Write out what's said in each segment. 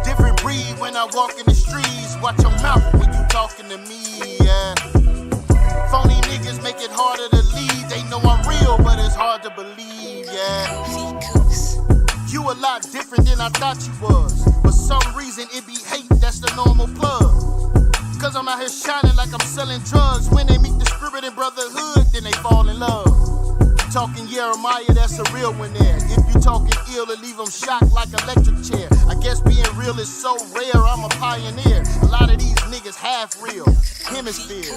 Different breed when I walk in the streets. Watch your mouth when you talking to me, yeah. Phony niggas make it harder to leave. They know I'm real, but it's hard to believe, yeah. You a lot different than I thought you was. For some reason it be hate, that's the normal plug. Cause I'm out here shining like I'm selling drugs. When they meet the spirit and brotherhood, then they fall in love. Talking Jeremiah, that's a real one there. If you talking ill, it leave them shocked like electric chair. I guess being real is so rare, I'm a pioneer. A lot of these niggas half real, hemisphere.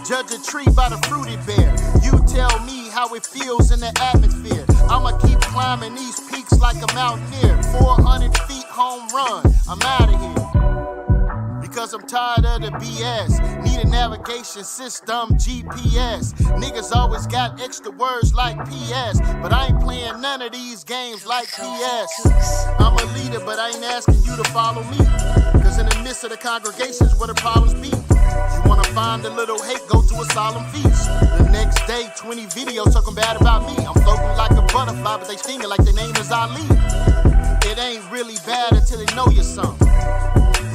Judge a tree by the fruity bear. You tell me how it feels in the atmosphere. I'ma keep climbing these peaks like a mountaineer. 400 feet home run, I'm out of here. Because I'm tired of the BS. Need a navigation system, GPS. Niggas always got extra words like PS. But I ain't playing none of these games like PS. I'm a leader, but I ain't asking you to follow me. Cause in the midst of the congregations where the problems be. You wanna find a little hate, go to a solemn feast. The next day, 20 videos talking bad about me. I'm floating like a butterfly, but they stinging like their name is Ali. It ain't really bad until they know you're something.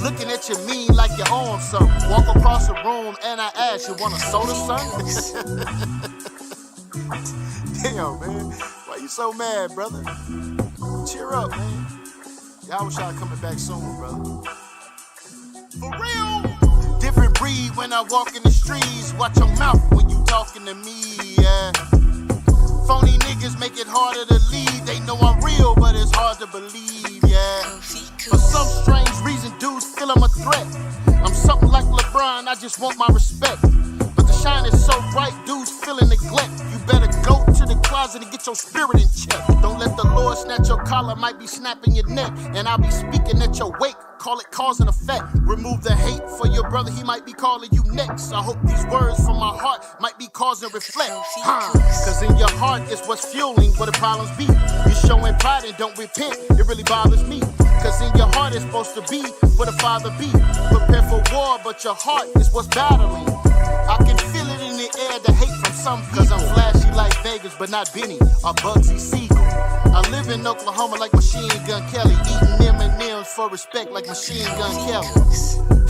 Looking at you mean like you own something. Walk across the room and I ask, you want a soda, son? Damn, man. Why you so mad, brother? Cheer up, man. Y'all wish y'all coming back soon, brother. For real. Different breed when I walk in the streets. Watch your mouth when you talking to me, yeah. Phony niggas make it harder to leave. They know I'm real, but it's hard to believe, yeah. For some strange reason, dudes feel I'm a threat. I'm something like LeBron, I just want my respect. But the shine is so bright, dudes feeling neglect. You better go to the closet and get your spirit in check. Don't let the Lord snatch your collar, might be snapping your neck. And I'll be speaking at your wake, call it cause and effect. Remove the hate for your brother, he might be calling you next. I hope these words from my heart might be causing reflect. Cause in your heart is what's fueling where the problems be. You showing pride and don't repent, it really bothers me. Cause in your heart is supposed to be where the Father be. Prepare for war, but your heart is what's battling. I can feel it in the air, the hate from some people. Cause I'm flashy like Vegas, but not Benny or Bugsy Siegel. I live in Oklahoma like Machine Gun Kelly. Eating M&M's for respect like Machine Gun Kelly.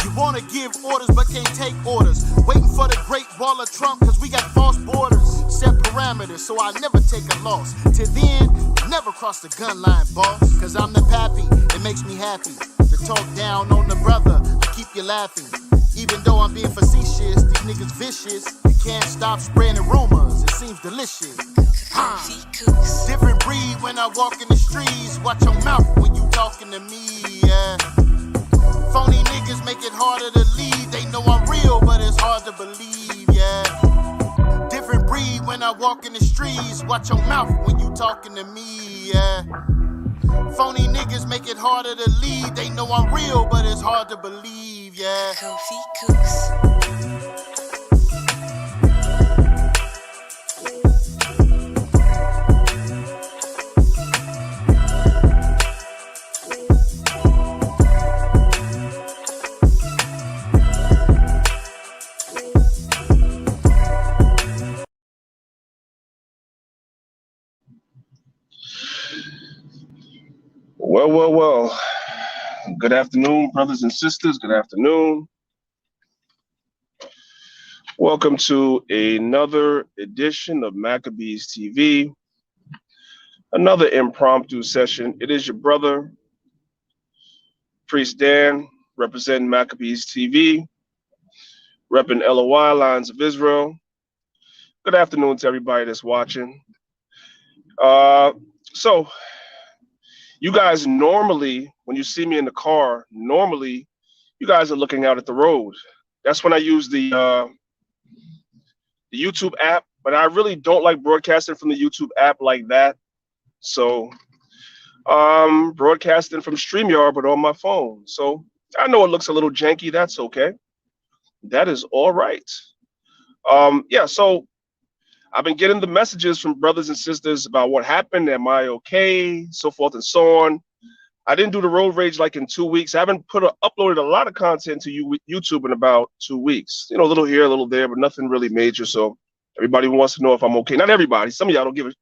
You wanna give orders but can't take orders. Waiting for the Great Wall of Trump cause we got false borders. Set parameters so I never take a loss. Till then, never cross the gun line, boss. Cause I'm the pappy, it makes me happy to talk down on the brother, to keep you laughing. Even though I'm being facetious, these niggas vicious. You can't stop spreading rumors, it seems delicious. Different breed when I walk in the streets. Watch your mouth when you talking to me, yeah. Phony niggas make it harder to leave. They know I'm real, but it's hard to believe, yeah. Different breed when I walk in the streets. Watch your mouth when you talking to me, yeah. Phony niggas make it harder to leave. They know I'm real, but it's hard to believe, yeah. Well. Good afternoon, brothers and sisters. Good afternoon. Welcome to another edition of Maccabeestv, another impromptu session. It is your brother, Priest Dan, representing Maccabeestv, repping LOI, Lines of Israel. Good afternoon to everybody that's watching. So, you guys normally, when you see me in the car, normally you guys are looking out at the road. That's when I use the YouTube app, but I really don't like broadcasting from the YouTube app like that. So broadcasting from StreamYard, but on my phone. So I know it looks a little janky. That's okay. That is all right. Yeah, so I've been getting the messages from brothers and sisters about what happened. Am I okay? So forth and so on. I didn't do the road rage like in 2 weeks. I haven't uploaded a lot of content to YouTube in about 2 weeks. You know, a little here, a little there, but nothing really major. So Everybody wants to know if I'm okay. Not everybody. Some of y'all don't give it,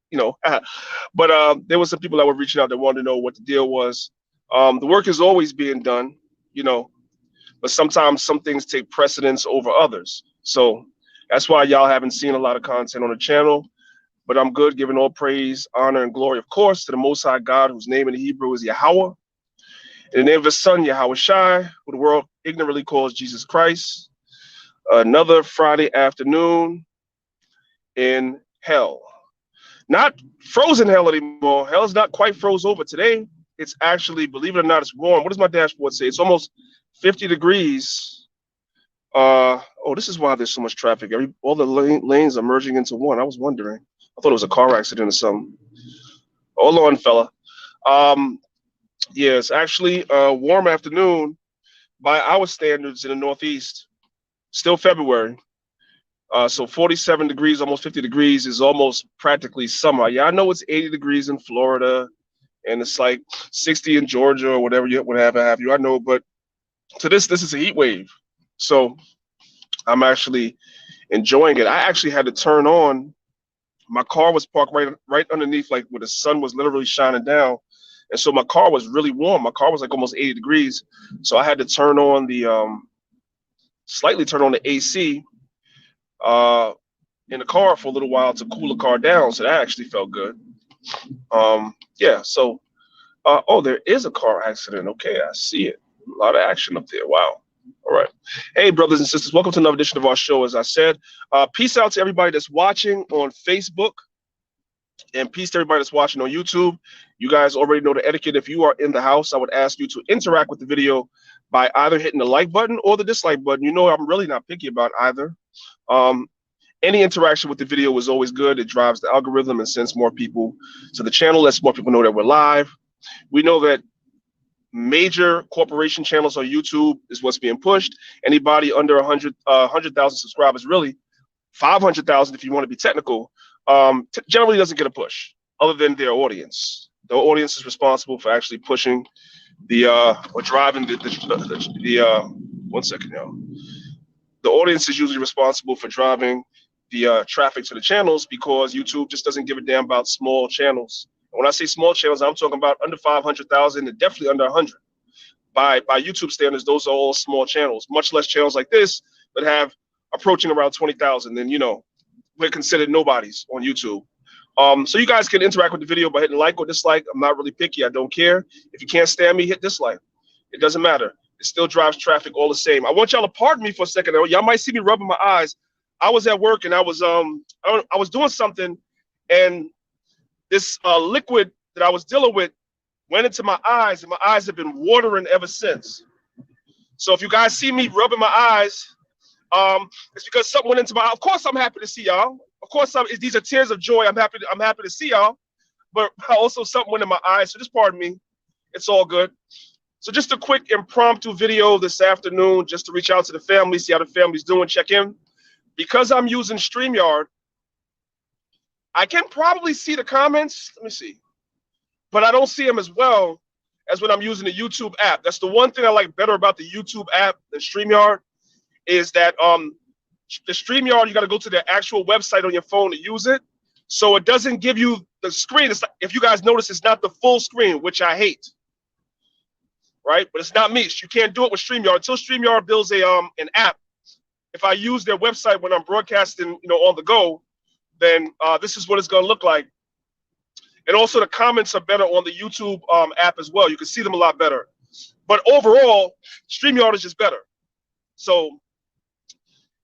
but there were some people that were reaching out that wanted to know what the deal was. The work is always being done, you know, but sometimes some things take precedence over others. So that's why y'all haven't seen a lot of content on the channel. But I'm good, giving all praise, honor, and glory, of course, to the Most High God, whose name in the Hebrew is Yahweh. In the name of His Son, Yahweh Shai, who the world ignorantly calls Jesus Christ. Another Friday afternoon in hell. Not frozen hell anymore. Hell's not quite froze over today. It's actually, believe it or not, it's warm. What does my dashboard say? It's almost 50 degrees. This is why there's so much traffic. All the lanes are merging into one. I was wondering. I thought it was a car accident or something. Hold on, fella. Yeah, it's actually a warm afternoon by our standards in the Northeast. Still February. So 47 degrees, almost 50 degrees is almost practically summer. Yeah, I know it's 80 degrees in Florida and it's like 60 in Georgia or whatever have you. I know, but to this is a heat wave. So I'm actually enjoying it. I actually had to turn on. My car was parked right underneath, like where the sun was literally shining down. And so my car was really warm. My car was like almost 80 degrees. So I had to slightly turn on the AC in the car for a little while to cool the car down. So that actually felt good. Yeah, so, there is a car accident. Okay, I see it. A lot of action up there. Wow. All right. Hey, brothers and sisters, welcome to another edition of our show. As I said, peace out to everybody that's watching on Facebook, and peace to everybody that's watching on YouTube. You guys already know the etiquette. If you are in the house, I would ask you to interact with the video by either hitting the like button or the dislike button. You know, I'm really not picky about either. Any interaction with the video is always good. It drives the algorithm and sends more people to the channel, lets more people know that we're live. We know that major corporation channels on YouTube is what's being pushed. Anybody under 100,000 subscribers, really 500,000 if you want to be technical, generally doesn't get a push other than their audience. The audience is responsible for actually pushing or driving one second, y'all. The audience is usually responsible for driving the traffic to the channels because YouTube just doesn't give a damn about small channels. And when I say small channels, I'm talking about under 500,000 and definitely under 100. By YouTube standards, those are all small channels, much less channels like this that have approaching around 20,000. And, we're considered nobodies on YouTube. So you guys can interact with the video by hitting like or dislike. I'm not really picky. I don't care. If you can't stand me, hit dislike. It doesn't matter. It still drives traffic all the same. I want y'all to pardon me for a second. Y'all might see me rubbing my eyes. I was at work and I was doing something, and this liquid that I was dealing with went into my eyes, and my eyes have been watering ever since. So if you guys see me rubbing my eyes, it's because something went into my eye. Of course, I'm happy to see y'all. Of course, these are tears of joy. I'm happy to see y'all. But also something went in my eyes. So just pardon me. It's all good. So just a quick impromptu video this afternoon, just to reach out to the family, see how the family's doing, check in. Because I'm using StreamYard, I can probably see the comments. Let me see. But I don't see them as well as when I'm using the YouTube app. That's the one thing I like better about the YouTube app than StreamYard, is that the StreamYard, you got to go to the actual website on your phone to use it. So it doesn't give you the screen. It's like, if you guys notice, it's not the full screen, which I hate. Right? But it's not me. You can't do it with StreamYard. Until StreamYard builds an app, if I use their website when I'm broadcasting, on the go, then this is what it's going to look like. And also the comments are better on the YouTube app as well. You can see them a lot better. But overall, StreamYard is just better. So,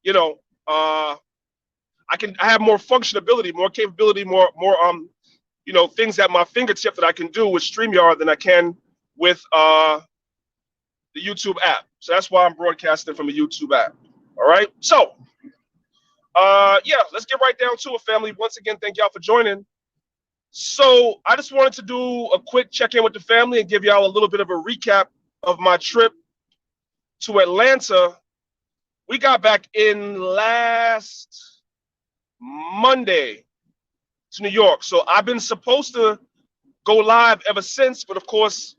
I have more functionability, more capability, more things at my fingertip that I can do with StreamYard than I can with the YouTube app. So that's why I'm broadcasting from the YouTube app. All right. So, let's get right down to it, family. Once again, thank y'all for joining. So I just wanted to do a quick check-in with the family and give y'all a little bit of a recap of my trip to Atlanta. We got back in last Monday to New York. So I've been supposed to go live ever since, but of course,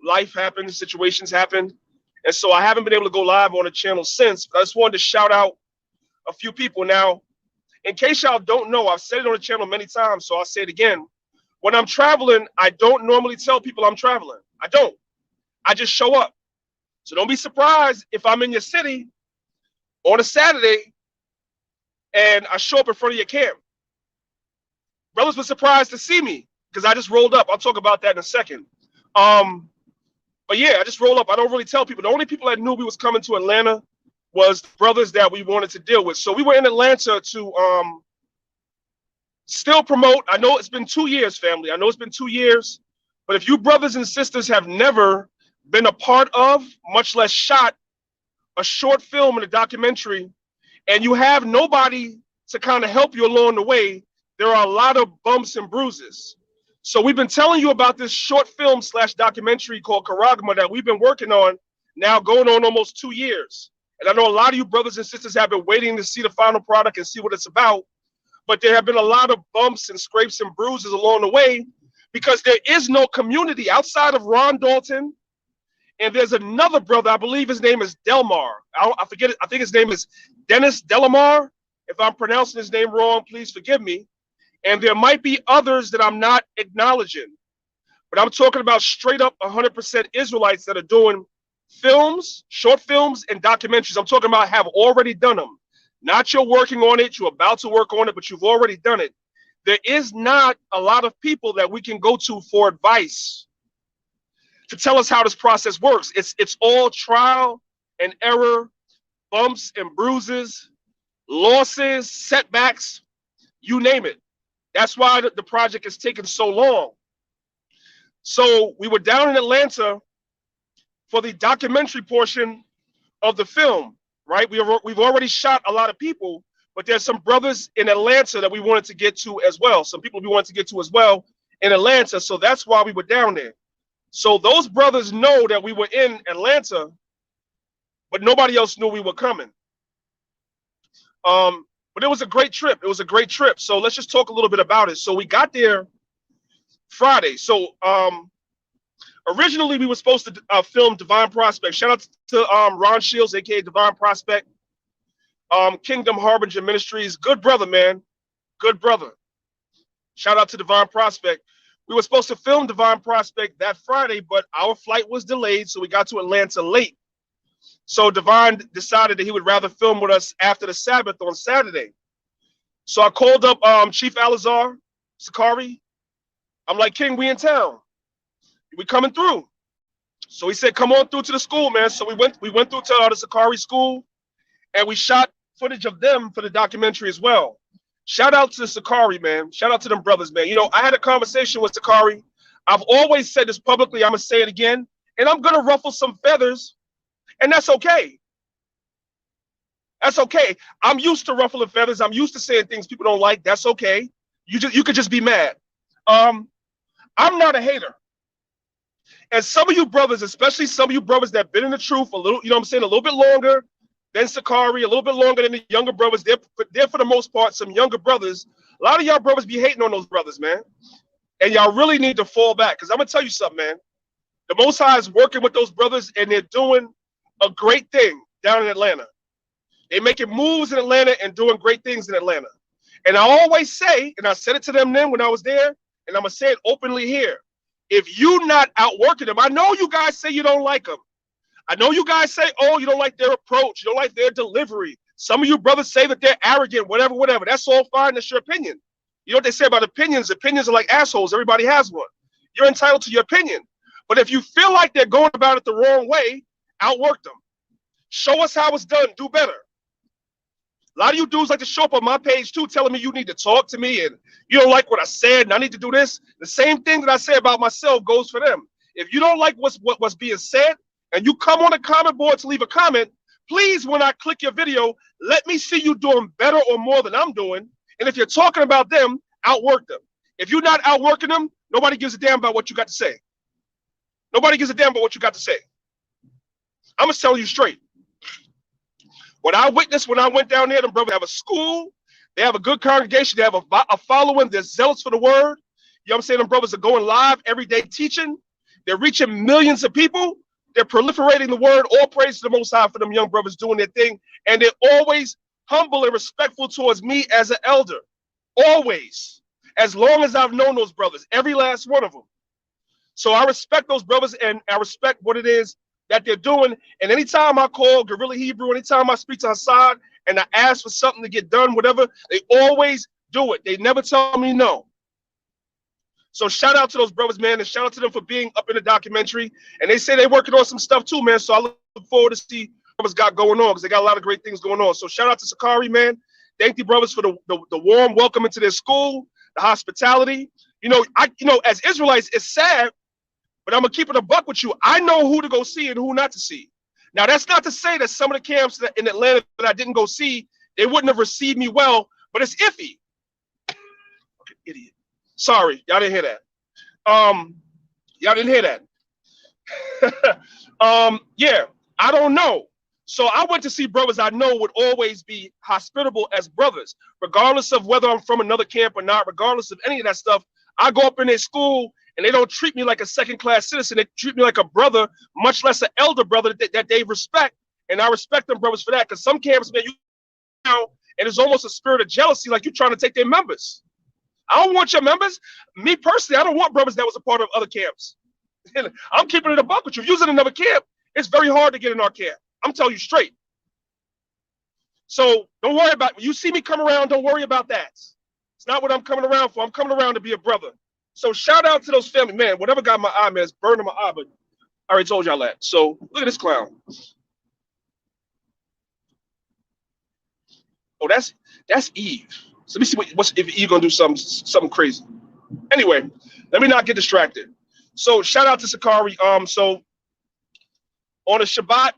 life happens, situations happen. And so I haven't been able to go live on the channel since. But I just wanted to shout out a few people. Now, In case y'all don't know, I've said it on the channel many times, so I'll say it again. When I'm traveling, I don't normally tell people I'm traveling. I don't. I just show up. So don't be surprised if I'm in your city on a Saturday and I show up in front of your camp. Brothers were surprised to see me because I just rolled up. I'll talk about that in a second. But yeah, I just roll up. I don't really tell people. The only people that knew we was coming to Atlanta was brothers that we wanted to deal with. So we were in Atlanta to still promote. I know it's been 2 years, family. I know it's been 2 years. But if you brothers and sisters have never been a part of, much less shot, a short film and a documentary, and you have nobody to kind of help you along the way, there are a lot of bumps and bruises. So we've been telling you about this short film / documentary called Karagma that we've been working on now going on almost 2 years. And I know a lot of you brothers and sisters have been waiting to see the final product and see what it's about. But there have been a lot of bumps and scrapes and bruises along the way because there is no community outside of Ron Dalton. And there's another brother, I believe his name is Delmar. I forget it. I think his name is Dennis Delamar. If I'm pronouncing his name wrong, please forgive me. And there might be others that I'm not acknowledging. But I'm talking about straight up 100% Israelites that are doing films, short films, and documentaries. I'm talking about have already done them. Not you're working on it, you're about to work on it, but you've already done it. There is not a lot of people that we can go to for advice to tell us how this process works. It's all trial and error, bumps and bruises, losses, setbacks, you name it. That's why the project has taken so long. So we were down in Atlanta for the documentary portion of the film, right? We've already shot a lot of people, but there's some brothers in Atlanta that we wanted to get to as well. Some people we wanted to get to as well in Atlanta. So that's why we were down there. So those brothers know that we were in Atlanta, but nobody else knew we were coming. But it was a great trip. It was a great trip. So let's just talk a little bit about it. So we got there Friday. So originally we were supposed to film Divine Prospect. Shout out to Ron Shields, aka Divine Prospect, Kingdom Harbinger Ministries. Good brother, man. Good brother. Shout out to Divine Prospect. We were supposed to film Divine Prospect that Friday, but our flight was delayed, so we got to Atlanta late. So Divine decided that he would rather film with us after the Sabbath on Saturday. So I called up Chief Alazar, Sakari. I'm like, King, we in town. We coming through. So he said, come on through to the school, man. So we went through to the Sakari school, and we shot footage of them for the documentary as well. Shout out to Sakari, man. Shout out to them brothers, man. You know, I had a conversation with Sakari. I've always said this publicly. I'm going to say it again. And I'm going to ruffle some feathers. And that's okay. That's okay. I'm used to ruffling feathers. I'm used to saying things people don't like. That's okay. You could just be mad. I'm not a hater. And some of you brothers, especially some of you brothers that have been in the truth a little, you know what I'm saying, a little bit longer than Sakari, a little bit longer than the younger brothers. They're for the most part some younger brothers. A lot of y'all brothers be hating on those brothers, man. And y'all really need to fall back. Because I'm going to tell you something, man. The Most High is working with those brothers, and they're doing a great thing down in Atlanta. They're making moves in Atlanta and doing great things in Atlanta. And I always say, and I said it to them then when I was there, and I'm going to say it openly here. If you not outworking them, I know you guys say you don't like them. I know you guys say, oh, you don't like their approach. You don't like their delivery. Some of you brothers say that they're arrogant, whatever. That's all fine. That's your opinion. You know what they say about opinions? Opinions are like assholes. Everybody has one. You're entitled to your opinion. But if you feel like they're going about it the wrong way, outwork them. Show us how it's done. Do better. A lot of you dudes like to show up on my page too, telling me you need to talk to me and you don't like what I said and I need to do this. The same thing that I say about myself goes for them. If you don't like what's being said and you come on the comment board to leave a comment, please, when I click your video, let me see you doing better or more than I'm doing. And if you're talking about them, outwork them. If you're not outworking them, nobody gives a damn about what you got to say. Nobody gives a damn about what you got to say. I'm going to tell you straight. What I witnessed when I went down there, them brothers have a school. They have a good congregation. They have a following. They're zealous for the word. You know what I'm saying? Them brothers are going live every day teaching. They're reaching millions of people. They're proliferating the word. All praise to the Most High for them young brothers doing their thing. And they're always humble and respectful towards me as an elder. Always. As long as I've known those brothers, every last one of them. So I respect those brothers, and I respect what it is that they're doing. And anytime I call Guerrilla Hebrew, anytime I speak to Hassad and I ask for something to get done, whatever, they always do it. They never tell me no. So shout out to those brothers, man, and shout out to them for being up in the documentary. And they say they're working on some stuff too, man. So I look forward to see what's got going on, because they got a lot of great things going on. So shout out to Sakari, man. Thank you, brothers, for the warm welcome into their school, the hospitality. As Israelites, it's sad, but I'm gonna keep it a buck with you. I know who to go see and who not to see. Now, that's not to say that some of the camps in Atlanta that I didn't go see, they wouldn't have received me well, but it's iffy. Fucking idiot. Sorry, y'all didn't hear that. Y'all didn't hear that. Yeah, I don't know. So I went to see brothers I know would always be hospitable as brothers, regardless of whether I'm from another camp or not, regardless of any of that stuff. I go up in their school and they don't treat me like a second-class citizen. They treat me like a brother, much less an elder brother that they respect. And I respect them brothers for that, because some camps, man, and it's almost a spirit of jealousy, like you're trying to take their members. I don't want your members. Me personally, I don't want brothers that was a part of other camps. I'm keeping it a buck with you. If you're using another camp, it's very hard to get in our camp. I'm telling you straight. So don't worry about it. When you see me come around, don't worry about that. It's not what I'm coming around for. I'm coming around to be a brother. So shout out to those family. Man, whatever got my eye, man, it's burning my eye, but I already told y'all that. So look at this clown. Oh, that's Eve. So let me see if Eve gonna do something crazy. Anyway, let me not get distracted. So shout out to Sakari. So on a Shabbat,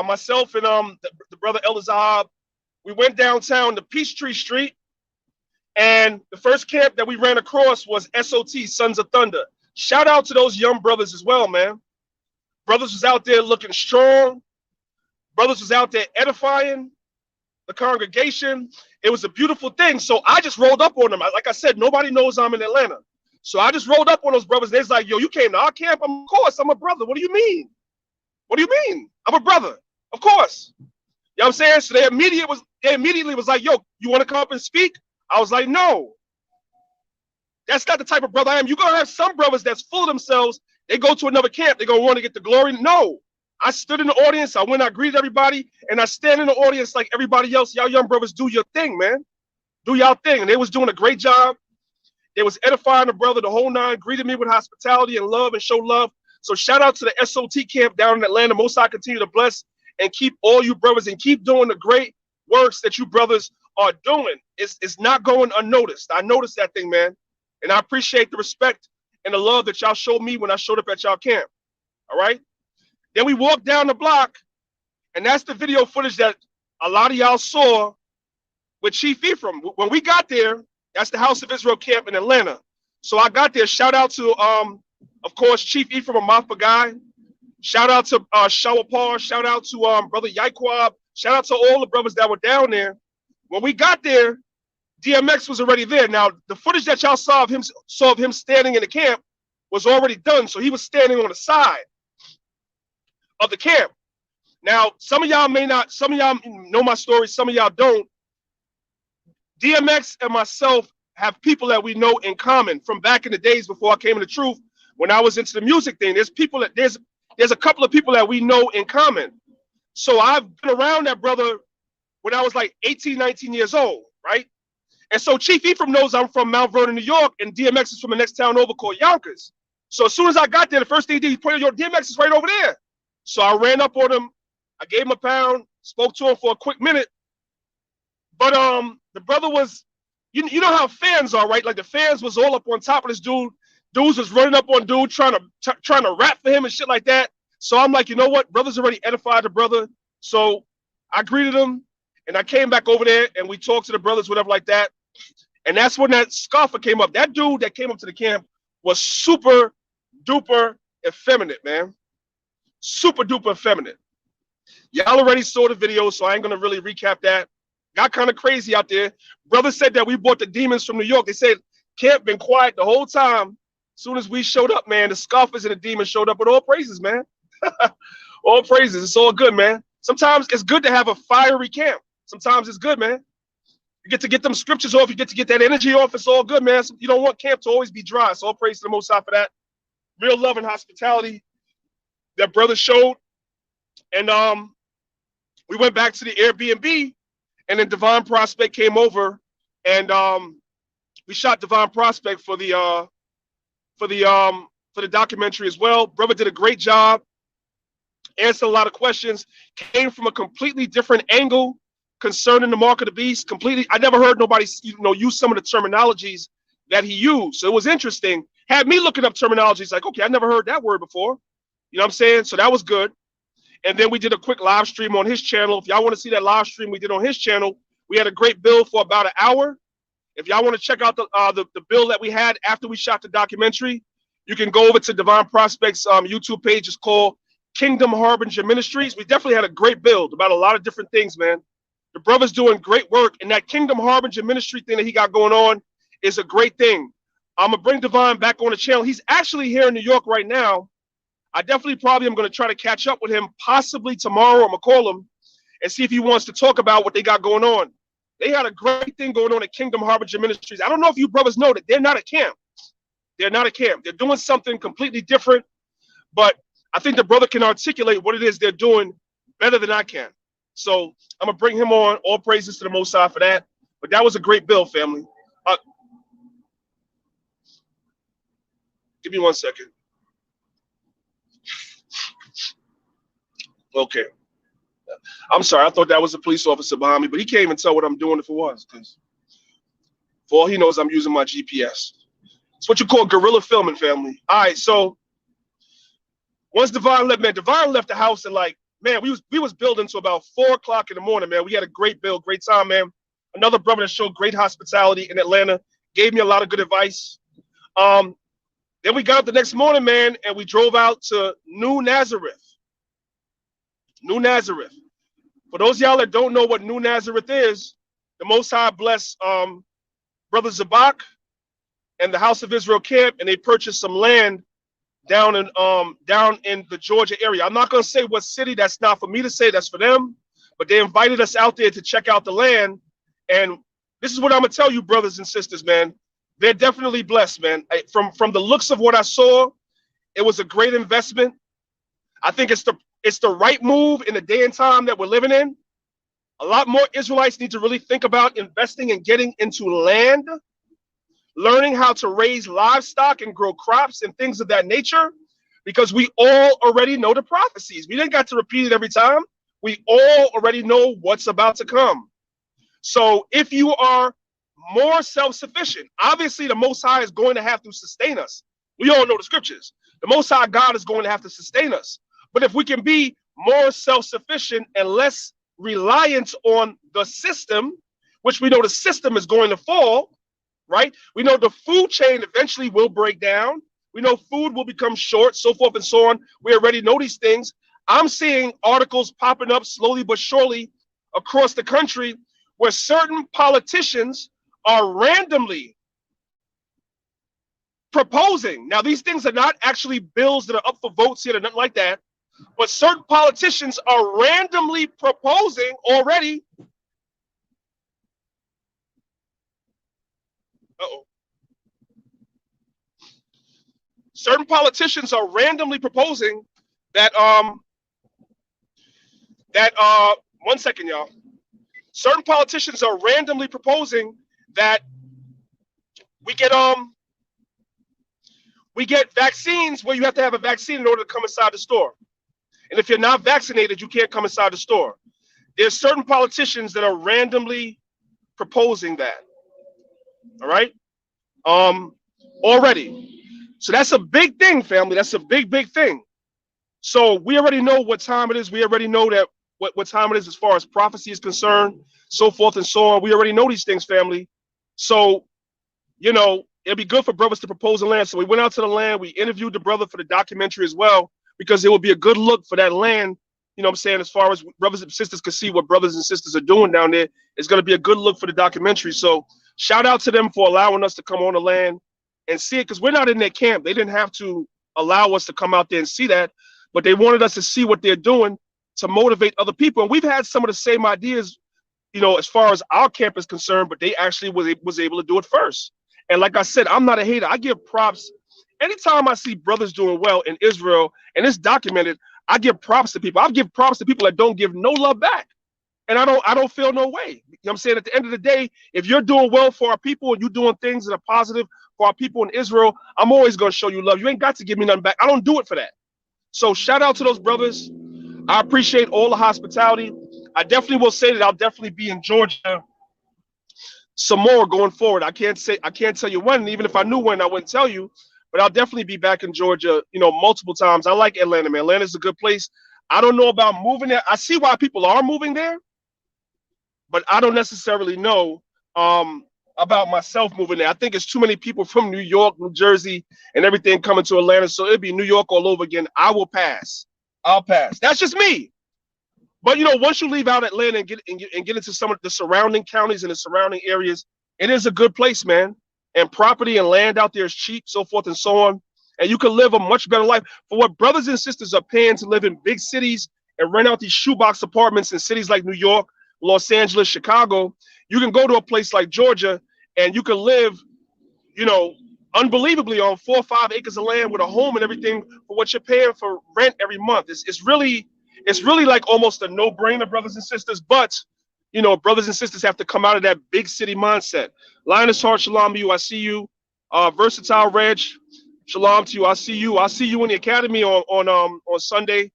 myself and the brother Elder Zahab, we went downtown to Peachtree Street, and the first camp that we ran across was SOT, Sons of Thunder. Shout out to those young brothers as well, man. Brothers was out there looking strong. Brothers was out there edifying the congregation. It was a beautiful thing. So I just rolled up on them. Like I said, nobody knows I'm in Atlanta. So I just rolled up on those brothers. They're like, yo, you came to our camp? Of course, I'm a brother. What do you mean? What do you mean? I'm a brother. Of course. You know what I'm saying? So they immediately was like, yo, you want to come up and speak? I was like, no. That's not the type of brother I am. You're going to have some brothers that's full of themselves. They go to another camp. They're going to want to get the glory. No. I stood in the audience. I went, I greeted everybody, and I stand in the audience like everybody else. Y'all young brothers, do your thing, man. Do y'all thing. And they was doing a great job. They was edifying the brother, the whole nine, greeted me with hospitality and love and show love. So shout out to the SOT camp down in Atlanta. Most I continue to bless and keep all you brothers and keep doing the great works that you brothers are doing. It's not going unnoticed. I noticed that thing, man. And I appreciate the respect and the love that y'all showed me when I showed up at y'all camp. All right? Then we walked down the block, and that's the video footage that a lot of y'all saw with Chief Ephraim. When we got there, that's the House of Israel camp in Atlanta. So I got there. Shout out to, of course, Chief Ephraim, a Mafa guy. Shout out to Shawapar. Shout out to Brother Yaikwab. Shout out to all the brothers that were down there. When we got there, DMX was already there. Now, the footage that y'all saw of him standing in the camp was already done. So he was standing on the side of the camp. Now, some of y'all know my story, some of y'all don't. DMX and myself have people that we know in common from back in the days before I came into truth. When I was into the music thing, there's a couple of people that we know in common. So I've been around that brother when I was like 18, 19 years old, right? And so Chief Ephraim knows I'm from Mount Vernon, New York, and DMX is from the next town over called Yonkers. So as soon as I got there, the first thing he did, he pointed, yo, DMX is right over there. So I ran up on him. I gave him a pound, spoke to him for a quick minute. But the brother was, you know how fans are, right? Like the fans was all up on top of this dude. Dudes was running up on dude, trying to rap for him and shit like that. So I'm like, you know what? Brother's already edified the brother. So I greeted him, and I came back over there, and we talked to the brothers, whatever like that. And that's when that scoffer came up. That dude that came up to the camp was super duper effeminate, man. Super duper effeminate. Y'all already saw the video, so I ain't gonna really recap that. Got kind of crazy out there. Brother said that we brought the demons from New York. They said camp been quiet the whole time. As soon as we showed up, man, the scoffers and the demons showed up. But all praises, man. All praises. It's all good, man. Sometimes it's good to have a fiery camp. Sometimes it's good, man. You get to get them scriptures off. You get to get that energy off. It's all good, man. You don't want camp to always be dry. So all praise to the Most High for that. Real love and hospitality that brother showed. And we went back to the Airbnb, and then Divine Prospect came over, and we shot Divine Prospect for the documentary as well. Brother did a great job, answered a lot of questions, came from a completely different angle concerning the mark of the beast. Completely, I never heard nobody use some of the terminologies that he used. So it was interesting. Had me looking up terminologies like, okay, I never heard that word before. You know what I'm saying? So that was good. And then we did a quick live stream on his channel. If y'all want to see that live stream we did on his channel, we had a great build for about an hour. If y'all want to check out the build that we had after we shot the documentary, you can go over to Divine Prospect's YouTube page. It's called Kingdom Harbinger Ministries. We definitely had a great build about a lot of different things, man. The brother's doing great work, and that Kingdom Harbinger Ministry thing that he got going on is a great thing. I'm going to bring Divine back on the channel. He's actually here in New York right now. I definitely probably am going to try to catch up with him possibly tomorrow. I'm going to call him and see if he wants to talk about what they got going on. They had a great thing going on at Kingdom Harbinger Ministries. I don't know if you brothers know that they're not a camp. They're not a camp. They're doing something completely different, but I think the brother can articulate what it is they're doing better than I can. So I'm going to bring him on. All praises to the Most High for that. But that was a great build, family. Give me 1 second. Okay. I'm sorry. I thought that was a police officer behind me, but he can't even tell what I'm doing if it was. Because for all he knows, I'm using my GPS. It's what you call guerrilla filming, family. All right. So once Divine left the house and we was building to about 4 o'clock in the morning, man. We had a great build, great time, man. Another brother that showed great hospitality in Atlanta, gave me a lot of good advice. Then we got up the next morning, man, and we drove out to New Nazareth. New Nazareth. For those of y'all that don't know what New Nazareth is, the Most High bless Brother Zabak and the House of Israel camp, and they purchased some land down in the Georgia area. I'm not going to say what city. That's not for me to say. That's for them. But they invited us out there to check out the land. And this is what I'm going to tell you, brothers and sisters, man. They're definitely blessed, man. From the looks of what I saw, it was a great investment. I think it's the right move in the day and time that we're living in. A lot more Israelites need to really think about investing and getting into land, learning how to raise livestock and grow crops and things of that nature, because we all already know the prophecies. We didn't got to repeat it every time. We all already know what's about to come. So if you are more self-sufficient, obviously the Most High is going to have to sustain us. We all know the scriptures. The Most High God is going to have to sustain us. But if we can be more self-sufficient and less reliant on the system, which we know the system is going to fall, right? We know the food chain eventually will break down. We know food will become short, so forth and so on. We already know these things. I'm seeing articles popping up slowly but surely across the country where certain politicians are randomly proposing. Now, these things are not actually bills that are up for votes here or nothing like that, but certain politicians are randomly proposing already. Certain politicians are randomly proposing that 1 second, y'all. Certain politicians are randomly proposing that we get vaccines where you have to have a vaccine in order to come inside the store. And if you're not vaccinated, you can't come inside the store. There's certain politicians that are randomly proposing that. All right? Already. So that's a big thing, family. That's a big, big thing. So we already know what time it is. We already know that what time it is as far as prophecy is concerned, so forth and so on. We already know these things, family. So, it'd be good for brothers to propose a land. So we went out to the land. We interviewed the brother for the documentary as well, because it would be a good look for that land. You know what I'm saying? As far as brothers and sisters can see what brothers and sisters are doing down there, it's going to be a good look for the documentary. So shout out to them for allowing us to come on the land and see it, because we're not in their camp. They didn't have to allow us to come out there and see that, but they wanted us to see what they're doing to motivate other people. And we've had some of the same ideas as far as our camp is concerned, but they actually was able to do it first. And like I said, I'm not a hater. I give props. Anytime I see brothers doing well in Israel, and it's documented, I give props to people. I give props to people that don't give no love back. And I don't feel no way. You know what I'm saying? At the end of the day, if you're doing well for our people and you're doing things that are positive for our people in Israel, I'm always going to show you love. You ain't got to give me nothing back. I don't do it for that. So shout out to those brothers. I appreciate all the hospitality. I definitely will say that I'll definitely be in Georgia some more going forward. I can't tell you when. Even if I knew when, I wouldn't tell you. But I'll definitely be back in Georgia, multiple times. I like Atlanta, man. Atlanta's a good place. I don't know about moving there. I see why people are moving there, but I don't necessarily know about myself moving there. I think it's too many people from New York, New Jersey, and everything coming to Atlanta. So it'd be New York all over again. I will pass. I'll pass. That's just me. But once you leave out Atlanta and get into some of the surrounding counties and the surrounding areas, it is a good place, man. And property and land out there is cheap, so forth and so on. And you can live a much better life for what brothers and sisters are paying to live in big cities and rent out these shoebox apartments in cities like New York, Los Angeles, Chicago. You can go to a place like Georgia and you can live, unbelievably on 4 or 5 acres of land with a home and everything for what you're paying for rent every month. It's really like almost a no-brainer, brothers and sisters. But brothers and sisters have to come out of that big city mindset. Linus Hart, shalom to you. I see you. Versatile Reg, shalom to you. I see you. I see you in the academy on Sunday.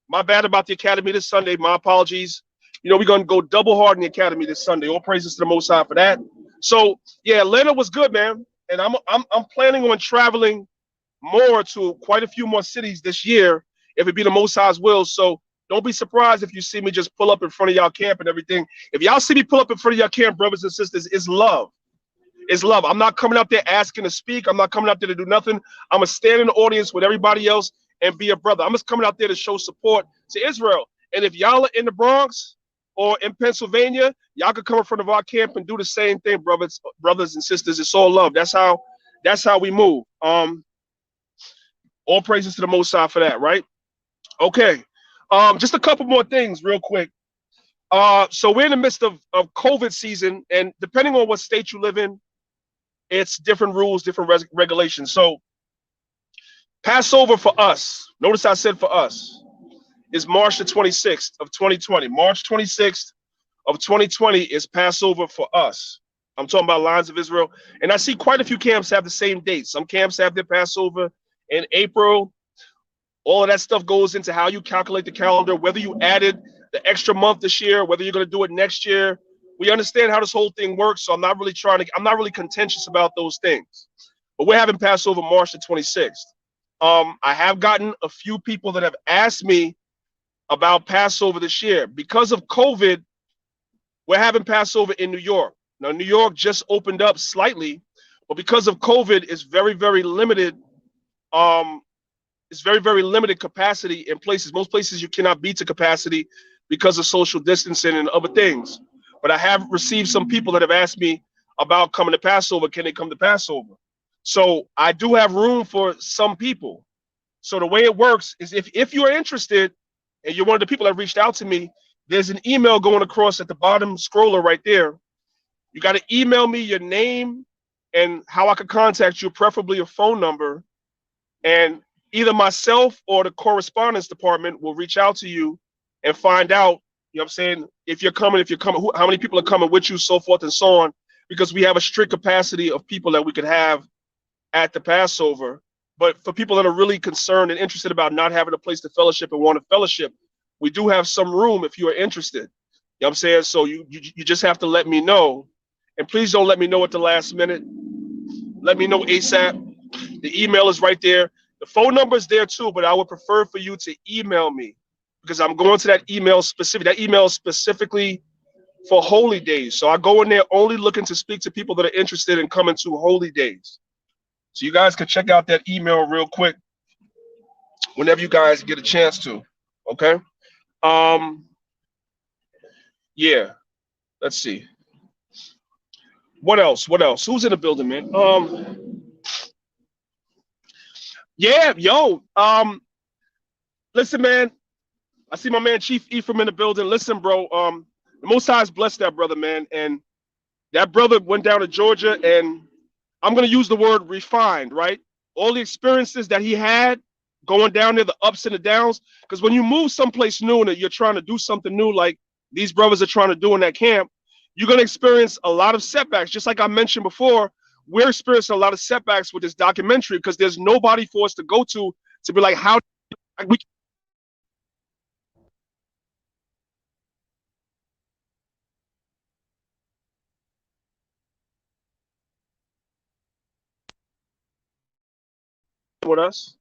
My bad about the academy this Sunday. My apologies. We're gonna go double hard in the academy this Sunday. All praises to the Most High for that. So yeah, Atlanta was good, man. And I'm planning on traveling more to quite a few more cities this year, if it be the Most High's will. So don't be surprised if you see me just pull up in front of y'all camp and everything. If y'all see me pull up in front of y'all camp, brothers and sisters, it's love. It's love. I'm not coming up there asking to speak. I'm not coming up there to do nothing. I'm going to stand in the audience with everybody else and be a brother. I'm just coming out there to show support to Israel. And if y'all are in the Bronx or in Pennsylvania, y'all could come in front of our camp and do the same thing, brothers and sisters. It's all love. That's how we move. All praises to the Most High for that, right? Okay. Just a couple more things real quick. So we're in the midst of COVID season, and depending on what state you live in, it's different rules, different regulations. So Passover for us, notice I said for us, is March the 26th of 2020. March 26th of 2020 is Passover for us. I'm talking about Lines of Israel. And I see quite a few camps have the same date. Some camps have their Passover in April. All of that stuff goes into how you calculate the calendar, whether you added the extra month this year, whether you're going to do it next year. We understand how this whole thing works, so I'm not really contentious about those things. But we're having Passover March the 26th. I have gotten a few people that have asked me about Passover this year. Because of COVID, we're having Passover in New York. Now, New York just opened up slightly, but because of COVID, it's very, very limited. It's very, very limited capacity in places. Most places you cannot be to capacity because of social distancing and other things. But I have received some people that have asked me about coming to Passover. Can they come to Passover? So I do have room for some people. So the way it works is if you're interested and you're one of the people that reached out to me, there's an email going across at the bottom scroller right there. You got to email me your name and how I could contact you, preferably a phone number. And either myself or the correspondence department will reach out to you and find out, you know what I'm saying, if you're coming, how many people are coming with you, so forth and so on, because we have a strict capacity of people that we could have at the Passover. But for people that are really concerned and interested about not having a place to fellowship and want to fellowship, we do have some room if you are interested. You know what I'm saying? So you just have to let me know. And please don't let me know at the last minute. Let me know ASAP. The email is right there. The phone number is there too, but I would prefer for you to email me because I'm going to that email specifically for holy days. So I go in there only looking to speak to people that are interested in coming to holy days. So you guys can check out that email real quick whenever you guys get a chance to. Okay. Yeah. Let's see. What else? Who's in the building, man? Yeah, yo. Listen, man. I see my man Chief Ephraim in the building. Listen, bro. The Most High has blessed that brother, man. And that brother went down to Georgia, and I'm going to use the word refined, right? All the experiences that he had going down there, the ups and the downs. Because when you move someplace new and you're trying to do something new, like these brothers are trying to do in that camp, you're going to experience a lot of setbacks. Just like I mentioned before, we're experiencing a lot of setbacks with this documentary because there's nobody for us to go to be like, how we with us,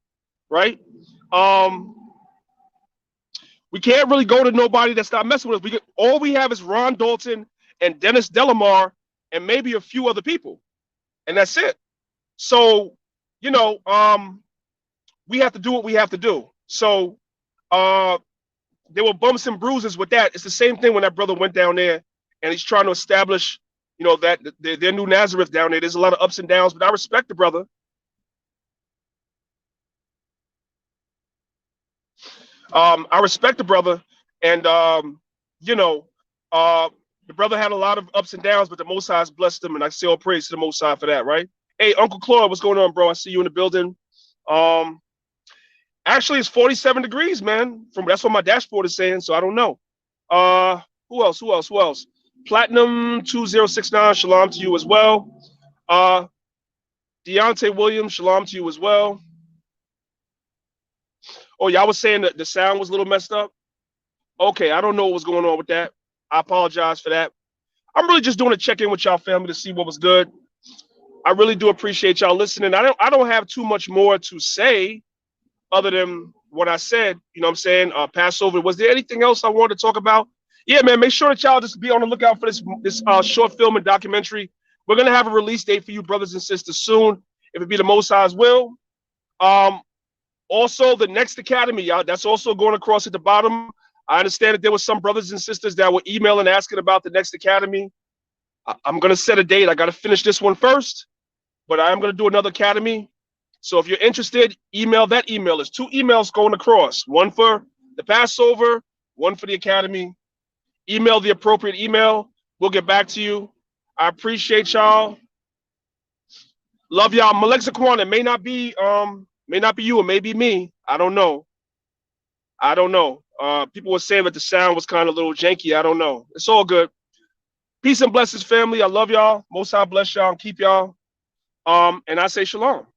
right? Um, we can't really go to nobody that's not messing with us. All we have is Ron Dalton and Dennis Delamar and maybe a few other people, and that's it. So, you know, we have to do what we have to do. So, there were bumps and bruises with that. It's the same thing when that brother went down there and he's trying to establish, that their new Nazareth down there. There's a lot of ups and downs, but I respect the brother. I respect the brother, and you know, uh, the brother had a lot of ups and downs, but the Most High has blessed him, and I say all praise to the Most High for that, right? Hey, Uncle Claude, what's going on, bro? I see you in the building. Um, Actually, it's 47 degrees, man. That's what my dashboard is saying, so I don't know. Who else? Who else? Who else? Platinum 2069, shalom to you as well. Deontay Williams, shalom to you as well. Oh, y'all was saying that the sound was a little messed up. Okay, I don't know what was going on with that. I apologize for that. I'm really just doing a check-in with y'all family to see what was good. I really do appreciate y'all listening. I don't have too much more to say other than what I said. You know what I'm saying? Passover. Was there anything else I wanted to talk about? Yeah, man, make sure that y'all just be on the lookout for this short film and documentary. We're gonna have a release date for you, brothers and sisters, soon, if it be the Most High's will. Um, Also, the Next Academy, y'all, that's also going across at the bottom. I understand that there were some brothers and sisters that were emailing asking about the Next Academy. I'm going to set a date. I got to finish this one first, but I am going to do another academy. So if you're interested, email that email. There's 2 emails going across, one for the Passover, one for the academy. Email the appropriate email. We'll get back to you. I appreciate y'all. Love y'all. Malek Zaquan, it may not be you, it may be me. I don't know. I don't know. People were saying that the sound was kind of a little janky. I don't know. It's all good. Peace and blessings, family. I love y'all. Most High bless y'all and keep y'all. And I say shalom.